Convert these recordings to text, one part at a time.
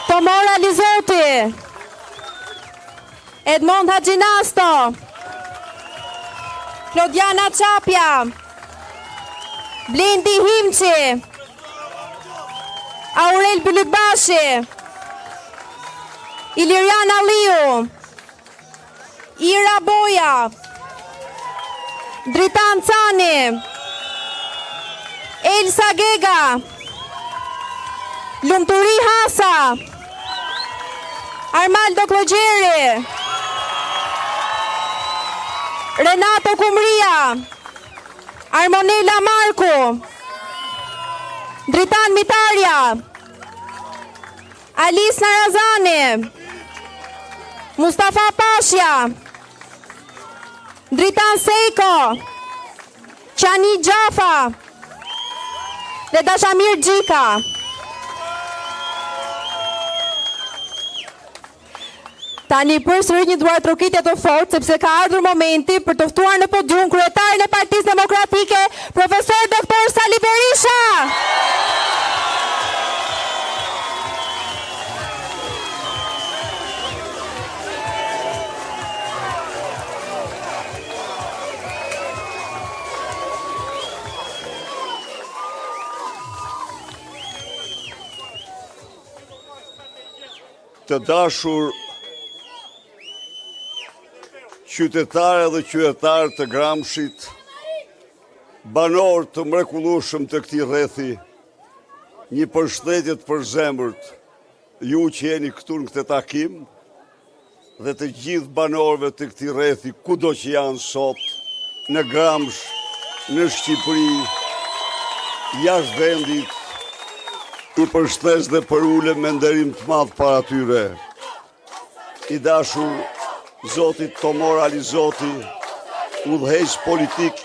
Tomora Lizoti, Edmond Haxhinasto, Klodiana Çapja, Blendi Himçi, Aurel Bylykbashi, Iliriana Liu, Ira Boja, Dritan Cani, Elsa Gega, Lumturi Hasa, Armaldo Klogjeri, Renato Kumria, Armonella Marku, Dritan Mitarja, Alice Narazani, Mustafa Pashja, Dritan Sejko, Qani Gjafa dhe Dashamir Gjika. Tani përsëri një duar trokitje të fortë, sepse ka ardhur momenti për të ftuar në podium kryetarin e Partisë Demokratike, profesor doktor Sali Berisha. Të dashur qytetare dhe qytetarë të Gramshit, banor të mrekullueshëm të këtij rrethi, një përshëndetje të përzemërt ju që jeni këtu në këtë takim dhe të gjithë banorëve të këtij rrethi kudo që janë sot, në Gramsh, në Shqipëri, jashtë vendit. I përshtes dhe përule me nderim të madh para tyre. I dashur Zotit Tomora Lizoti, udhëheqës politik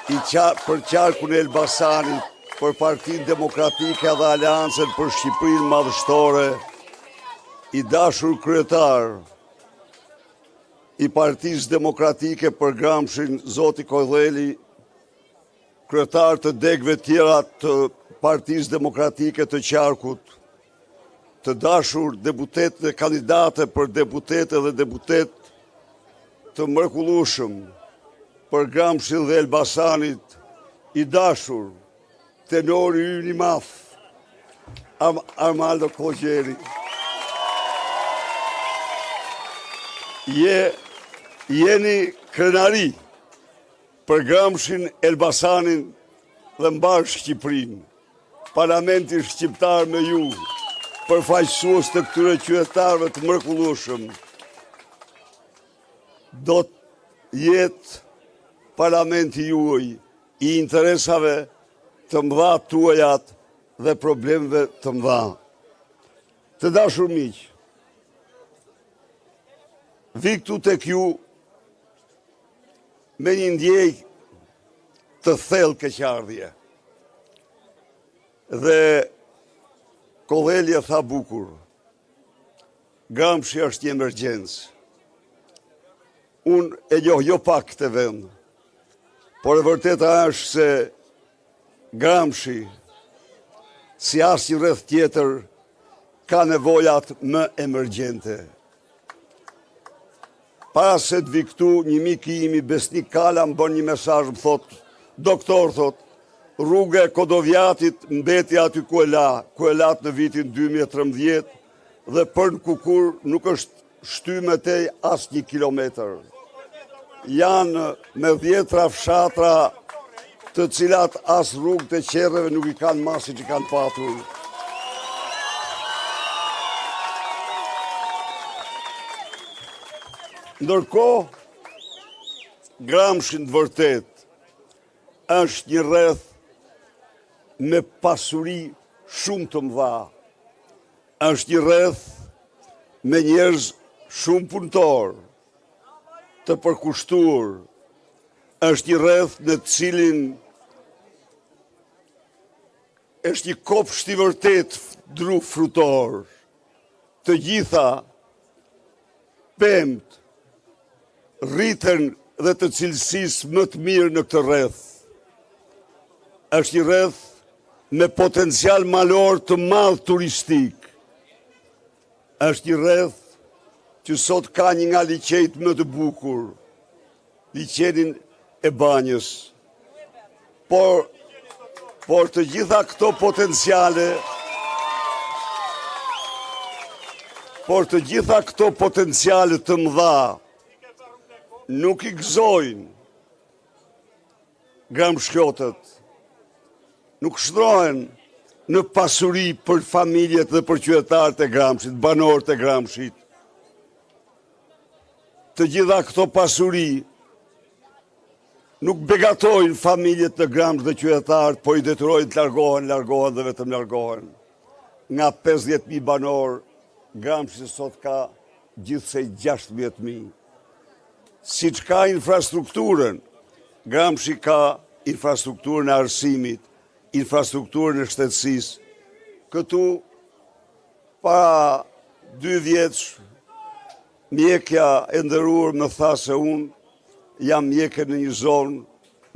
për qarkun e Elbasanit, për Partinë Demokratike dhe Aleancën për Shqipërinë Madhështore, i dashur kryetar i Partisë Demokratike për Gramshin, Zoti Kodheli, kryetar të degëve tjera të Partisë Demokratike të qarkut, të dashur deputet dhe kandidate për deputete dhe deputet të mrekullueshëm për Gramshin dhe Elbasanit, i dashur tenori ynë i madh, Armaldo Klogjeri. Jeni krenari për Gramshin, Elbasanin dhe mbar Shqipërinë. Parlamenti shqiptar me ju, përfaqësues të këtyre qytetarëve të mrekullueshëm, do të jetë parlamenti juaj i interesave të mëdha tuajat dhe problemeve të mëdha. Të dashur miq, vi këtu tek ju me një ndjej të thellë keqardhje. Dhe Kodheli e tha bukur, Gramshi është një emergjencë. Unë e njoh jo pak këtë vend, por e vërteta është se Gramshi, si asnjë rreth tjetër, ka nevojat më emergjente. Para se të vi këtu, një mik i imi, Besnik Kala, më bën një mesazh, më thot, doktor, thot, rruga e Kodovjatit mbeti aty ku e lat në vitin 2013 dhe për në Kukur nuk është shty me tej as 1 kilometër. Janë me 10 fshatra të cilat as rrugë të qerreve nuk i kanë masi që kanë patur. Ndërkohë, Gramshin të vërtet është një rreth me pasuri shumë të mëdha. Është një rreth me njerëz shumë punëtor, të përkushtuar. Është një rreth në të cilin është një kopsht i vërtet dru frutor. Të gjitha pemt rriten dhe të cilësisë më të mirë në këtë rreth. Është një rreth me potencial malor të madh turistik. është një rreth që sot ka një nga liqejt më të bukur, liqenin e Banjës. Por të gjitha këto potenciale të mëdha nuk i gëzojnë gramshkjotët, nuk shndrohen në pasuri për familjet dhe për qytetarët e Gramshit, banorët e Gramshit. Të gjitha këto pasuri nuk begatojnë familjet në Gramsh dhe qytetarët, po i detyrojnë të largohen dhe vetëm largohen. Nga 50.000 banor, Gramshi sot ka gjithsej 16.000. Si që ka infrastrukturën, Gramshi ka infrastrukturën e arsimit, infrastrukturën e shtetësisë. Këtu, para 2 vjeç, mjekja e ndëruar më tha se unë jam mjekë në një zonë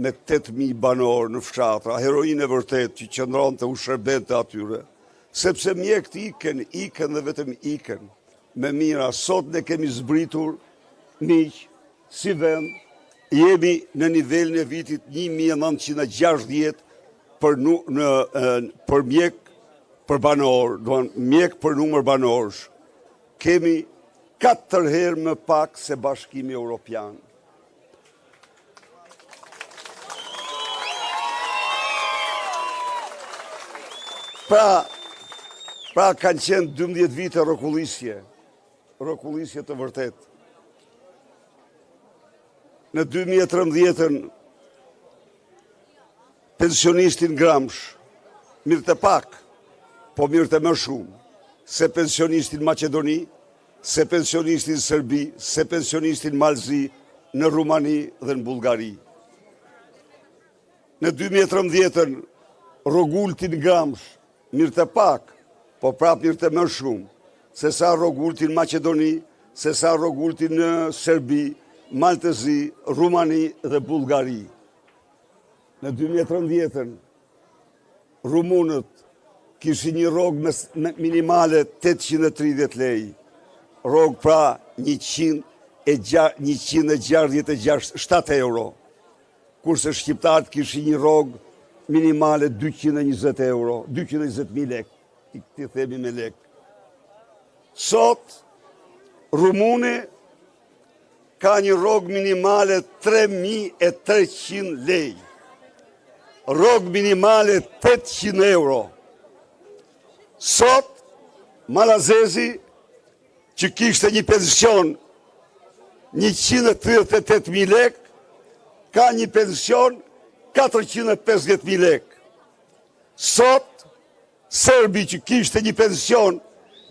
me 8.000 banorë në fshatra, heroinë e vërtet që qëndron të u shërbente atyre. Sepse mjekët iken dhe vetëm iken me mira. Sot ne kemi zbritur miq, si vend, jemi në nivelin e vitit 1960 për mjek për banor, mjek për numër banorësh. Kemi 4 herë më pak se Bashkimi Evropian. Pra kanë qenë 12 vite rrokullisje të vërtet. Në 2013 pensionistin Gramsh, mirë të pak, po mirë të më shumë, se pensionistin Maqedoni, se pensionistin Serbi, se pensionistin Malzi, në Rumani dhe në Bullgari. Në 2013 rrogulltin Gramsh, mirë të pak, po prap mirë të më shumë, se sa rrogulltin Maqedoni, se sa rrogulltin në Serbi, Maltezi, Rumani dhe Bullgari. Në 2013 rumunët kishin një rrogë minimale 830 lei, rrogë pra 167 euro, kurse shqiptarët kishin një rrogë minimale 220 euro, 220.000 lek, ti themi me lek. Sot, rumuni ka një rrogë minimale 3.300 lei, rrogë minimale 800 euro. Sot, malazezi që kishte një pension 138.000 lek, ka një pension 450.000 lek. Sot, serbi që kishte një pension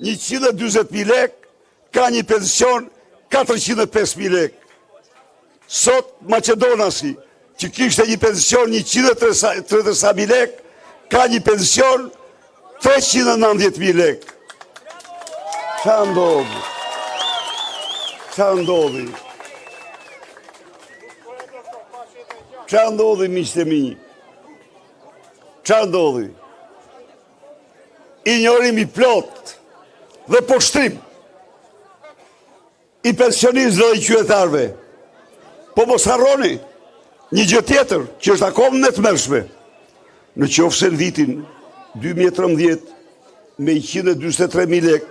120.000 lek, ka një pension 405.000 lek. Sot, Macedonasi që kishte një pension 130.000 lek, ka një pension 390.000 lek. Qa ndodhi? Qa ndodhi, miqtë e mi? Qa ndodhi? Injorim i plot dhe poshtrim i pensionistëve dhe i qytetarëve. Po mos harroni një gjë tjetër që është akoma më të mërshme. Në qoftë se në vitin 2013 me 143.000 lek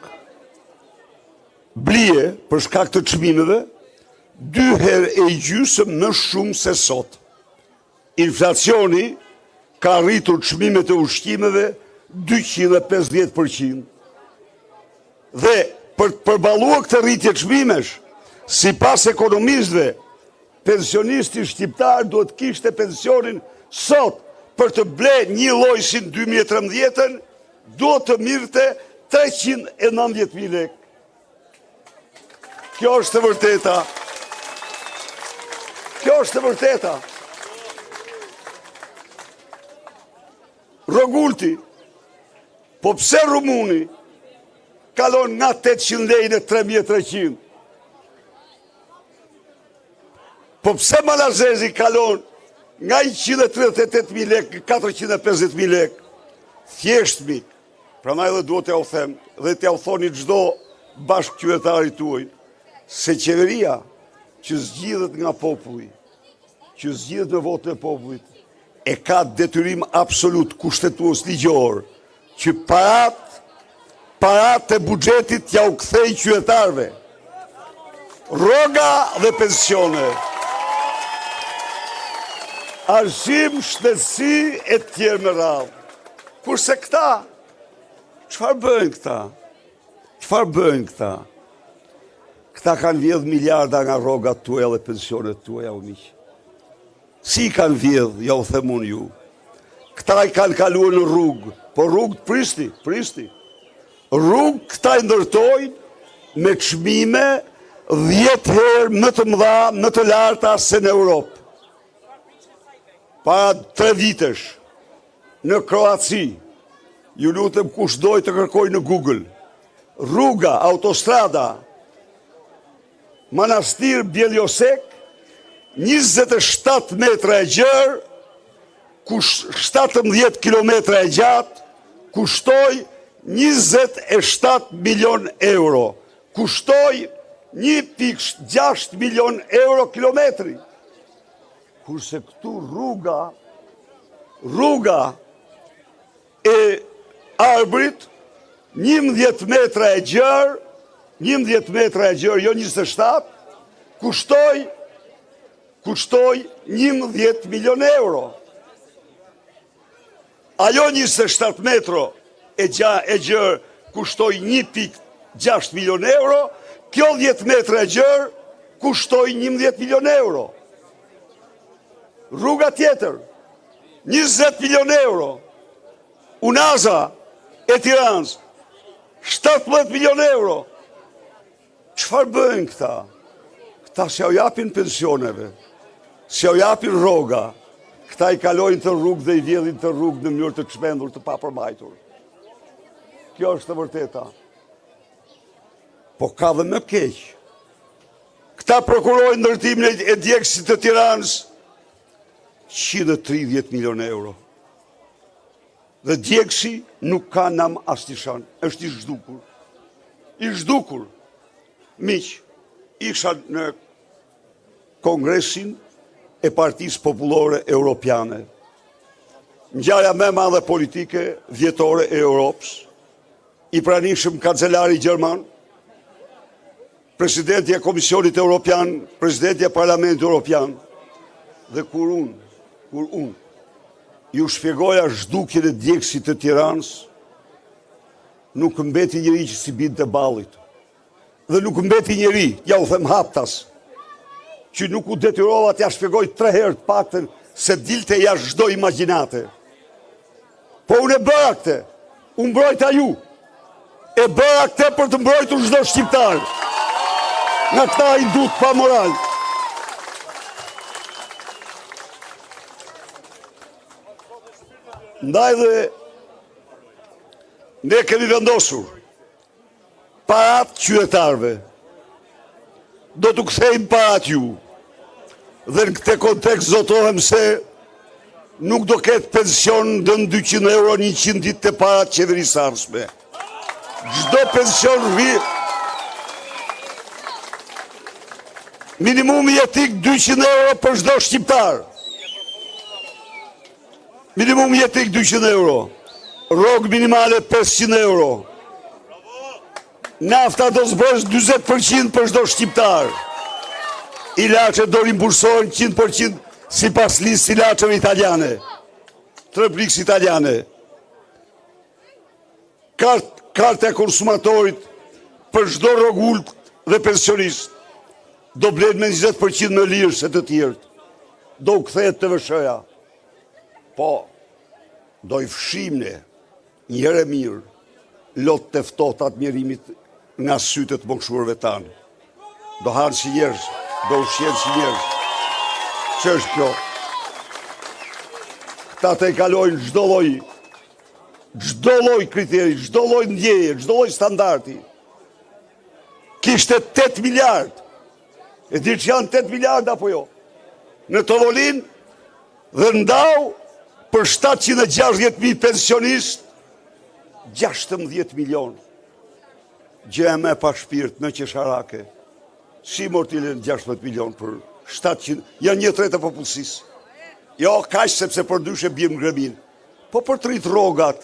blije për shkak të çmimeve 2 herë e gjysmë më shumë se sot. Inflacioni ka rritur çmimet e ushqimeve 250%. Dhe për të përballuar këtë rritje çmimesh, sipas ekonomistëve, pensionisti shqiptar duhet kishte pensionin sot për të ble një lloj si në 2013, duhet të mirte 390.000 lek. Kjo është e vërteta. Kjo është e vërteta. Rrogullti, po pse rumuni kalon nga 800 lei në 3.300? Po pse malazezi kalon nga 138.000 lek në 450.000 lek? Thjesht mik. Prandaj dhe duhet t'ja u them dhe t'ja u thoni çdo bashkëqytetarit tuaj se qeveria që zgjidhet nga populli, që zgjidhet me votën e popullit, e ka detyrim absolut kushtetues ligjor që parat e buxhetit ja u kthej qytetarëve. Rroga dhe pensione, arsim, shëndetësi e tjerë me radhë. Kurse këta, çfarë bëjnë këta? Çfarë bëjnë këta? Këta kanë vjedh miliarda nga rrogat tuaja dhe pensionet tuaja, o miq. Si kanë vjedh, ja u them unë ju. Këta i kanë kaluar në rrugë, po rrugë pristi. Rrugë këta i ndërtojnë me çmime 10 herë më të mëdha, më të larta se në Europë. Para 3 vitesh, në Kroaci, ju lutem kush doj të kërkoj në Google, rruga, autostrada, Manastir Bjeljosek, 27 metra e gjerë, 17 kilometra e gjatë, kushtoj 27 milion euro. Kushtoj 1,6 milion euro kilometri. Kurse këtu rruga e Arbrit, 11 metra e gjerë, jo 27, kushtoj 11 milion euro. Ajo 27 metro e gjerë kushtoj 1,6 milion euro, kjo 10 metra e gjerë kushtoj 11 milion euro. Rruga tjetër, 20 milion euro. Unaza e Tiranës, 17 milion euro. Çfarë bëjnë këta? Këta se u japin pensioneve, se u japin rroga, këta i kalojnë të rrugë dhe i vjedhin të rrugë në mënyrë të çmendur, të papërmbajtur. Kjo është e vërteta. Po ka dhe më keq. Këta prokurojnë ndërtimin e djegësit të Tiranës 130 milion euro. Dhe djegësi nuk ka nam astishan, është i zhdukur. I zhdukur. Miq, isha në Kongresin e Partisë Popullore Europiane. Ngjarja më e madhe politike vjetore e Europës, i pranishëm kancelari gjerman, presidenti e Komisionit Europian, presidenti e Parlamentit Europian, dhe kur unë ju shpjegoja zhdukjen e djegësit të Tiranës, nuk mbeti njëri që si binte ballit. Dhe nuk mbeti njëri, ja u them haptas, që nuk u detyrova t'ja shpjegoj 3 herë të paktën se dilte jashtë çdo imagjinate. Po unë e bëra këtë, unë mbrojta ju, e bëra këtë për të mbrojtur çdo shqiptar. Nga këta i dut pa moral. Ndaj dhe ne kemi vendosur parat qytetarëve, do t'u kthejmë parat ju. Dhe në këtë kontekst zotohem se nuk do ketë pension dën 200 euro 100 ditë të parat qeverisë ardhshme. Çdo pension minimumi jetik 200 euro për çdo shqiptar. Minimum jetik 200 euro. Rrogë minimale 500 euro. Nafta do zbresh 20% për çdo shqiptar. Ilaçet do rimbursohen 100% sipas listës ilaçeve italiane. Treblix italiane. Karta e konsumatorit për çdo rrogult dhe pensionist do blen me 20% më lirë se të tjerët. Do u kthehet TVSH-ja. Po, do i fshim ne njëre mirë lot të ftohtat mjerimit nga sytë të mokshurëve tanë. Do hanë si njerëz, do ushqen si njerëz. Që është kjo? Këta të e kalojnë çdo lloj kriteri, çdo lloj ndjeje, çdo lloj standardi. Kishte 8 miliard. E di që janë 8 miliard apo jo? Në Tovolin dhe ndau për 760.000 pensionist 16 milion. gjë me pa shpirt, me qesharake. Si mortilin 16 milion për 700, janë 1/3 e popullsisë. Jo, kaq sepse për ndryshe bjem gremin. Po për të rrit rrogat,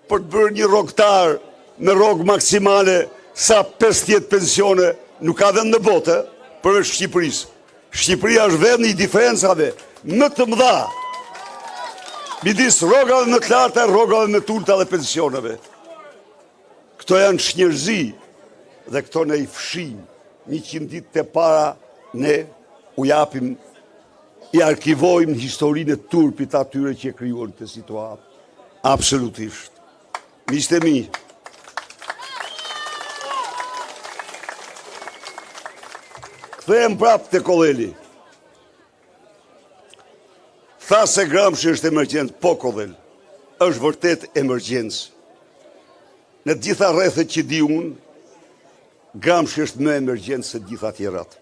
për të bërë një rrogtar me rrogë maksimale sa 50 pensione, nuk ka vend në botë, përveç Shqipërisë. Shqipëria është vendi i diferencave më të mëdha midis rrogave më të larta, rrogave më të ulta dhe pensioneve. Këto janë shnjërzi dhe këto ne i fshijmë. 100 ditë të para ne u japim, i arkivojmë historinë e turpit atyre që e krijuan këtë situatë. Absolutisht. Miqtë e mi, kthehem prapë te Kodheli. Tha se Gramsci është emergjent, po Kodhel, është vërtet emergjencë. Në të gjitha rrethet që di unë, Gramsci është më emergjent se gjitha tjerat.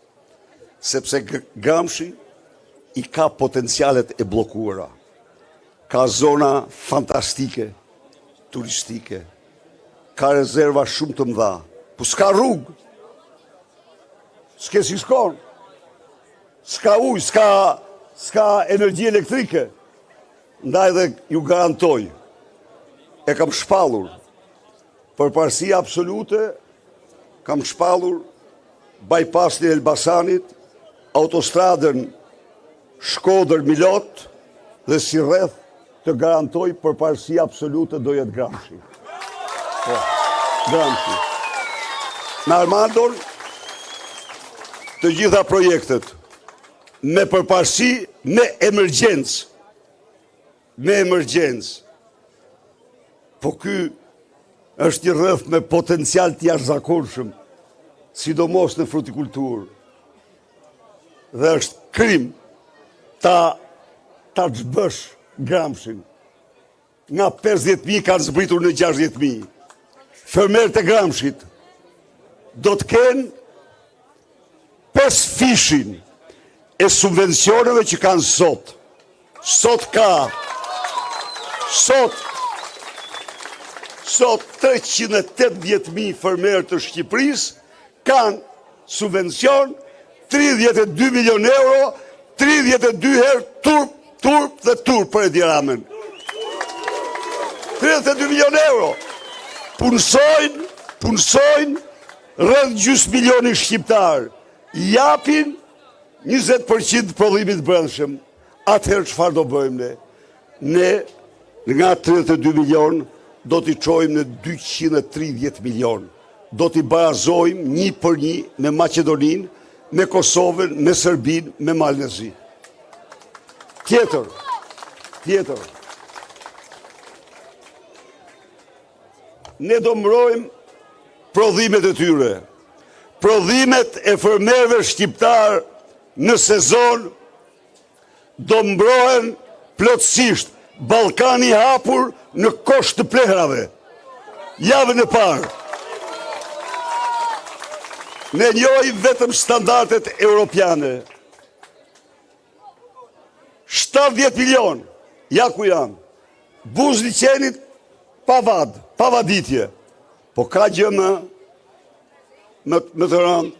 Sepse Gramsci i ka potencialet e bllokuara. Ka zona fantastike, turistike, ka rezerva shumë të mëdha, po s'ka rrugë, s'ke si shkon, s'ka ujë, s'ka energji elektrike, ndaj dhe ju garantoj, e kam shpallur, për parësi absolute, kam shpallur bypassin e Elbasanit, autostradën Shkodër-Milot, dhe si rreth të garantoj për parësi absolute do jetë Gramsci. Po, Gramsci. Me Armandon, të gjitha projektet, me përparësi, me emergjencë. Me emergjencë. Po ky është një rreth me potencial të jashtëzakonshëm, sidomos në frutikulturë. Dhe është krim ta çbësh Gramscin. Nga 50.000 kanë zbritur në 60.000. Fermerët e Gramscit do të kenë 5 fishin e subvencioneve që kanë sot. Sot 380.000 fermerë të Shqipërisë kanë subvencion 32 milion euro, 32 herë turp dhe turp për Edi Ramën. 32 milion euro. Punsojnë rreth gjysmë milioni shqiptar. Japin 20% prodhimit brendshëm. Atëherë çfarë do bëjmë ne? Ne nga 32 milion do t'i çojmë në 230 milion. Do t'i barazojmë 1 për 1 me Maqedoninë, me Kosovën, me Serbinë, me Malezi. Tjetër. Ne do mbrojmë prodhimet e tyre. Prodhimet e fermerëve shqiptar në sezon do mbrohen plotësisht. Ballkani i hapur në kosh të plehrave. Javën e parë. Ne njohim vetëm standardet europiane. 70 milion, ja ku janë. Buz liçenit pa vaditje. Po ka gjë më të rëndë.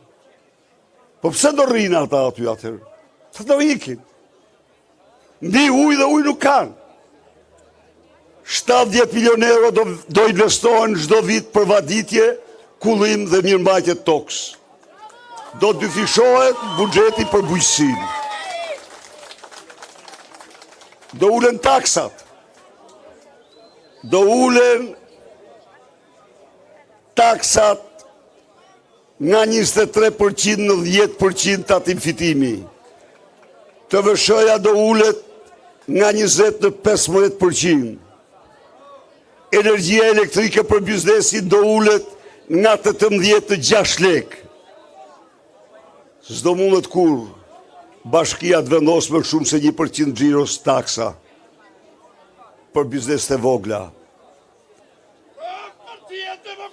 Po pse do rrinë ata aty atër? Të do ikin. Ndi ujë dhe ujë nuk kanë. 70 milion euro do investohen çdo vit për vaditje, kullim dhe mirëmbajtje tokës. Do dyfishohet buxheti për bujqësinë. Do ulen taksat. Do ulen taksat nga 23% në 10% të atim fitimi. Të vëshoja do ulet nga 20 në 15%. Energjia elektrike për biznesin do ulet nga 18 në 6 lek. S'do mundet kur bashkia të vendos më shumë se 1% xhiros taksa për biznes të vogla.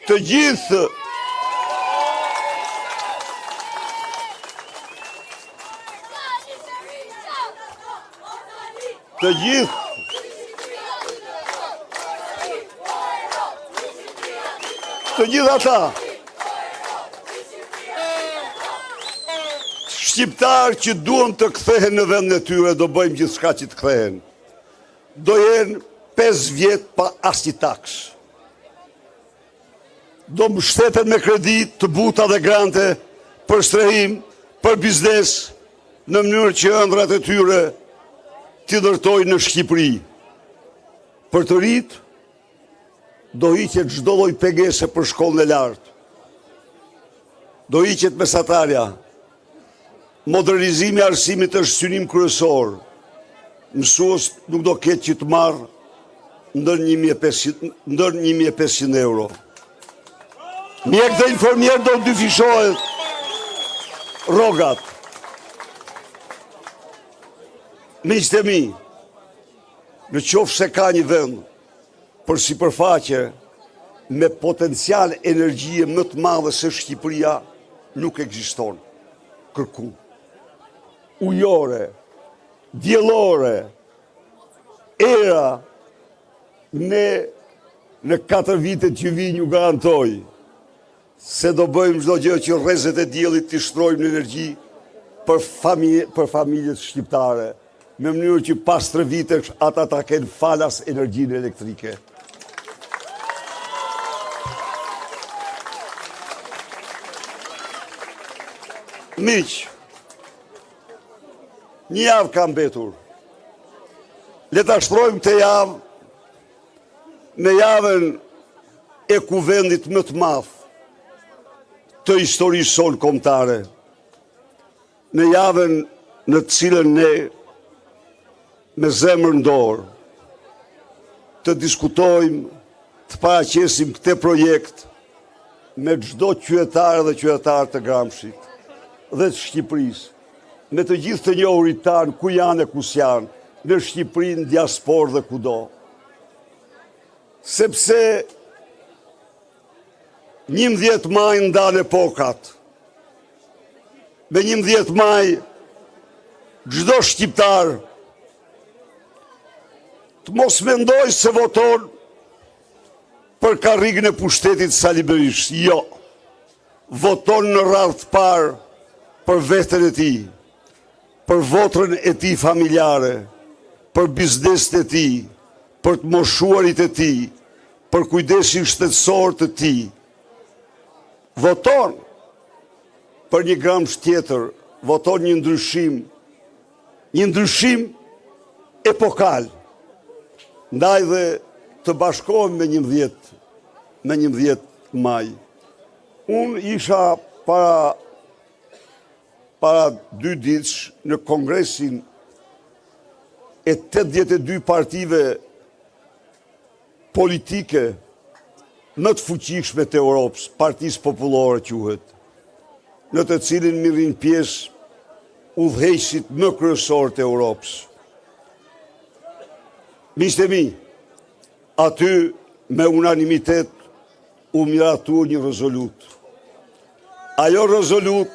Të gjithë ata shqiptarë që duan të kthehen në vendin e tyre, do bëjmë gjithçka që të kthehen. Do jenë 5 vjet pa asnjë taks. Do mbështeten me kredi të buta dhe grante për strehim, për biznes, në mënyrë që ëndrat e tyre t'i ndërtojnë në Shqipëri. Për të rinjt, do hiqet çdo lloj pegese për shkollën e lartë. Do hiqet mesatarja. Modernizimi i arsimit është synim kryesor. Mësues nuk do ketë që të marrë ndër 1.500 euro. Mjek dhe informier do dyfishohet rrogat. Miqtë e mi, në qoftë se ka një vend për sipërfaqe me potencial energjie më të madhe se Shqipëria, nuk ekziston kërku. Ujore, diellore, era, ne në 4 vitet që vijnë ju garantoj se do bëjmë çdo gjë që rrezet e diellit t'i shtrojmë në energji për familjet shqiptare, në mënyrë që pas 3 vitesh ata ta kenë falas energjinë elektrike. Miq, një javë ka mbetur. Le ta shtrojmë këtë javë në javën e kuvendit më të madh të historisë sonë kombëtare. Në javën në të cilën ne me zemër në dorë të diskutojmë, të paraqesim këtë projekt me çdo qytetar dhe qytetar të Gramshit dhe të Shqipërisë, me të gjithë të njohurit tanë ku janë e ku s'janë, në Shqipëri, në diasporë dhe kudo. Sepse 11 maj ndanë epokat. Me 11 maj çdo shqiptar të mos mendoj se voton për karrigën e pushtetit Sali Berisht. Jo. Voton në radhë të parë për veten e tij, për votrën e tij familjare, për biznesin e tij, për të moshuarit e tij, për kujdesin shtetësor të tij. Voton për një Gramsh tjetër, voton një ndryshim epokal. Ndaj dhe të bashkohem me 11 maj. Unë isha para 2 ditësh në kongresin e 82 partive politike më të fuqishme të Europës, Partisë Popullore quhet, në të cilin merrin pjesë udhëheqësit më kryesor të Europës. Miqtë e mi, aty me unanimitet u miratua një rezolut. Ajo rezolut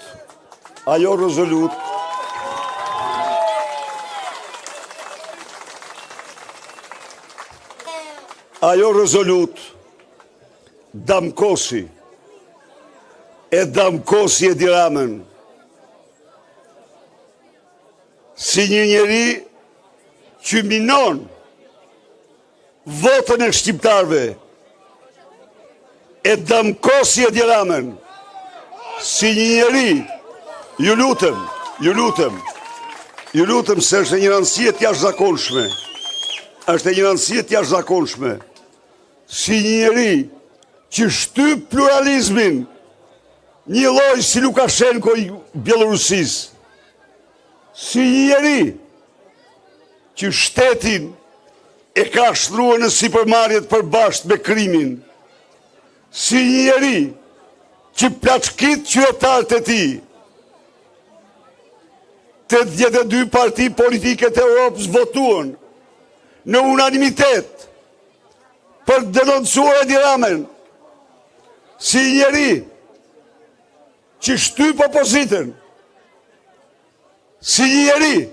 damkosi Edi Ramën si një njeri që minon votën e shqiptarve, e damkosi Edi Ramën si një njeri, ju lutem se është një rëndësie të jashtëzakonshme, si një njeri që shtyp pluralizmin, një lloj si Lukashenko i Bielorusis, si një njeri që shtetin e ka shtruar në sipërmarrjet përbashkët me krimin, si një njeri që plaçkit qytetarët e tij, 82 parti politike të Europës votuan në unanimitet për denoncuar Edi Ramën, si njeri që shtyp opozitën, si njeri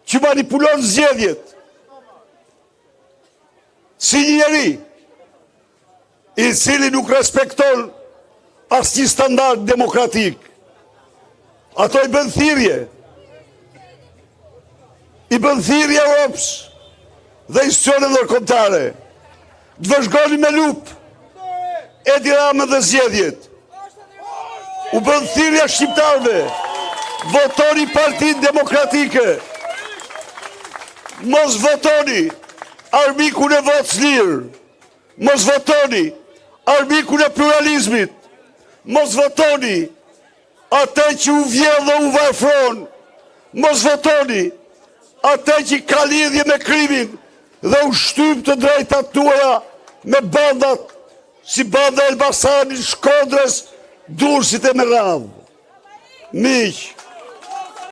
që manipulon zgjedhjet, si njeri i cili nuk respekton asnjë standard demokratik, Ato i bën thirrje. I bën thirrje Europës dhe institucionet ndërkombëtare. Të vëzhgoni me lup Edi Ramën dhe zgjedhjet. U bën thirrje shqiptarëve. Votoni Partinë Demokratike. Mos votoni armikun e votës lirë. Mos votoni armikun e pluralizmit. Mos votoni atë që u vjedh dhe u varfron. Mos votoni atë që ka lidhje me krimin dhe u shtyp të drejtat tuaja me bandat si banda Elbasanit, Shkodrës, Durrësit e me radhë. Miq,